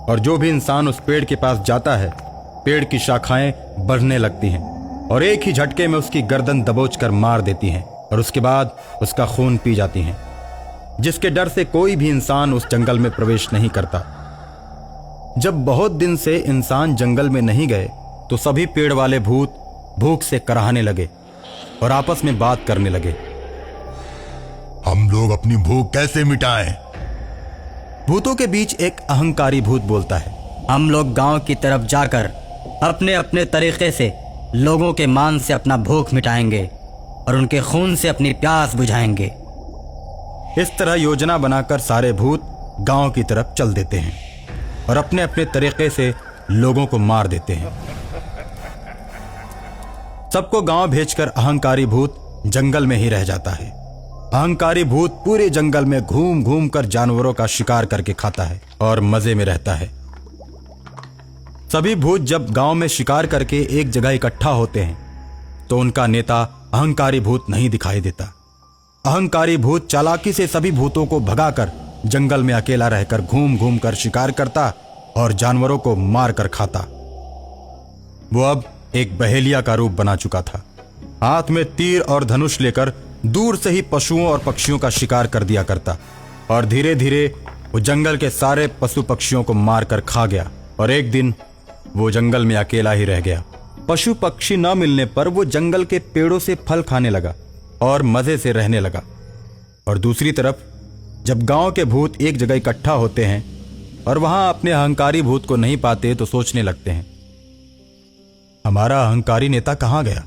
और जो भी इंसान उस पेड़ के पास जाता है, पेड़ की शाखाएं बढ़ने लगती हैं और एक ही झटके में उसकी गर्दन दबोचकर मार देती हैं और उसके बाद उसका खून पी जाती हैं, जिसके डर से कोई भी इंसान उस जंगल में प्रवेश नहीं करता। जब बहुत दिन से इंसान जंगल में नहीं गए तो सभी पेड़ वाले भूत भूख से कराहने लगे और आपस में बात करने लगे। हम लोग अपनी भूख कैसे मिटाएं? भूतों के बीच एक अहंकारी भूत बोलता है, हम लोग गांव की तरफ जाकर अपने अपने तरीके से लोगों के मान से अपना भूख मिटाएंगे और उनके खून से अपनी प्यास बुझाएंगे। इस तरह योजना बनाकर सारे भूत गांव की तरफ चल देते हैं और अपने अपने तरीके से लोगों को मार देते हैं। सबको गांव भेजकर अहंकारी भूत जंगल में ही रह जाता है। अहंकारी भूत पूरे जंगल में घूम घूम कर जानवरों का शिकार करके खाता है और मजे में रहता है। सभी भूत जब गांव में शिकार करके एक जगह इकट्ठा होते हैं तो उनका नेता अहंकारी भूत नहीं दिखाई देता। अहंकारी भूत चालाकी से सभी भूतों को भगाकर जंगल में अकेला रहकर घूम घूम कर शिकार करता और जानवरों को मार कर खाता। वो अब एक बहेलिया का रूप बना चुका था। हाथ में तीर और धनुष लेकर दूर से ही पशुओं और पक्षियों का शिकार कर दिया करता और धीरे धीरे वो जंगल के सारे पशु पक्षियों को मार कर खा गया और एक दिन वो जंगल में अकेला ही रह गया। पशु पक्षी न मिलने पर वो जंगल के पेड़ों से फल खाने लगा और मजे से रहने लगा। और दूसरी तरफ जब गांव के भूत एक जगह इकट्ठा होते हैं और वहां अपने अहंकारी भूत को नहीं पाते तो सोचने लगते हैं, हमारा अहंकारी नेता कहां गया?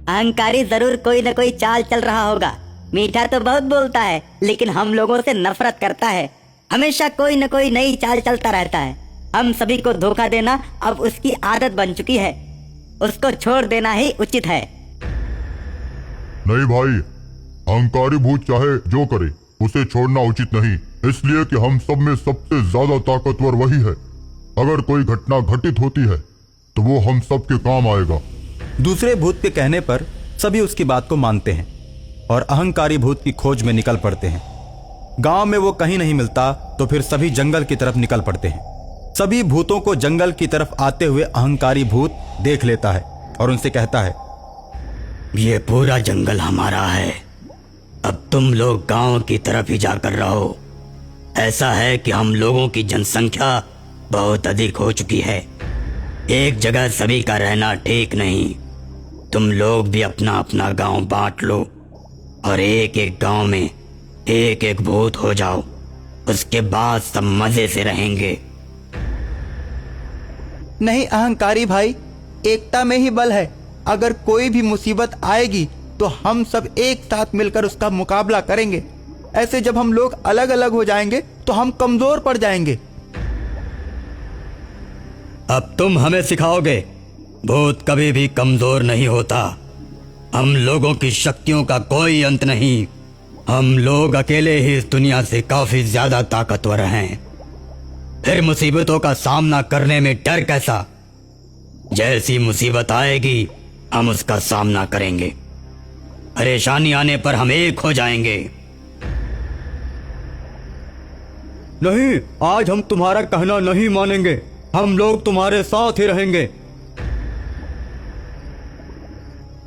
अहंकारी जरूर कोई न कोई चाल चल रहा होगा। मीठा तो बहुत बोलता है लेकिन हम लोगों से नफरत करता है। हमेशा कोई न कोई नई चाल चलता रहता है। हम सभी को धोखा देना अब उसकी आदत बन चुकी है। उसको छोड़ देना ही उचित है। नहीं भाई, अहंकारी भूत चाहे जो करे उसे छोड़ना उचित नहीं, इसलिए कि हम सब में सबसे ज्यादा ताकतवर वही है। अगर कोई घटना घटित होती है तो वो हम सब के काम आएगा। दूसरे भूत के कहने पर सभी उसकी बात को मानते हैं और अहंकारी भूत की खोज में निकल पड़ते हैं। गांव में वो कहीं नहीं मिलता तो फिर सभी जंगल की तरफ निकल पड़ते हैं। सभी भूतों को जंगल की तरफ आते हुए अहंकारी भूत देख लेता है और उनसे कहता है, ये पूरा जंगल हमारा है, अब तुम लोग गांव की तरफ ही जाकर रहो। ऐसा है कि हम लोगों की जनसंख्या बहुत अधिक हो चुकी है, एक जगह सभी का रहना ठीक नहीं। तुम लोग भी अपना अपना गांव बांट लो और एक एक गांव में एक एक भूत हो जाओ, उसके बाद सब मजे से रहेंगे। नहीं अहंकारी भाई, एकता में ही बल है। अगर कोई भी मुसीबत आएगी तो हम सब एक साथ मिलकर उसका मुकाबला करेंगे। ऐसे जब हम लोग अलग अलग हो जाएंगे तो हम कमजोर पड़ जाएंगे। अब तुम हमें सिखाओगे, भूत कभी भी कमजोर नहीं होता। हम लोगों की शक्तियों का कोई अंत नहीं। हम लोग अकेले ही इस दुनिया से काफी ज्यादा ताकतवर हैं। फिर मुसीबतों का सामना करने में डर कैसा? जैसी मुसीबत आएगी हम उसका सामना करेंगे। परेशानी आने पर हम एक हो जाएंगे। नहीं, आज हम तुम्हारा कहना नहीं मानेंगे। हम लोग तुम्हारे साथ ही रहेंगे।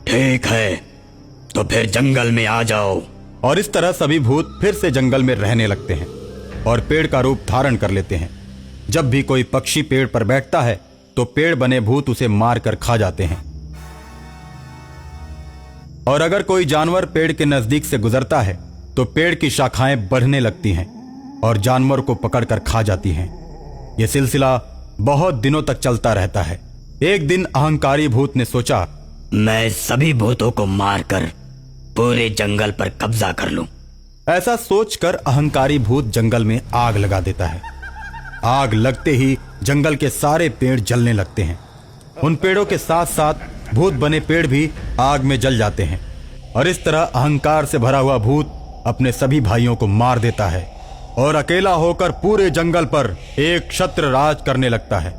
ठीक है, तो फिर जंगल में आ जाओ। और इस तरह सभी भूत फिर से जंगल में रहने लगते हैं और पेड़ का रूप धारण कर लेते हैं। जब भी कोई पक्षी पेड़ पर बैठता है तो पेड़ बने भूत उसे मार कर खा जाते हैं। और अगर कोई जानवर पेड़ के नजदीक से गुजरता है तो पेड़ की शाखाएं बढ़ने लगती हैं और जानवर को पकड़कर खा जाती हैं। यह सिलसिला बहुत दिनों तक चलता रहता है। एक दिन अहंकारी भूत ने सोचा, मैं सभी भूतों को मारकर पूरे जंगल पर कब्जा कर लूं। ऐसा सोचकर अहंकारी भूत जंगल में आग लगा देता है। आग लगते ही जंगल के सारे पेड़ जलने लगते हैं। उन पेड़ों के साथ साथ भूत बने पेड़ भी आग में जल जाते हैं और इस तरह अहंकार से भरा हुआ भूत अपने सभी भाइयों को मार देता है और अकेला होकर पूरे जंगल पर एक छत्र राज करने लगता है।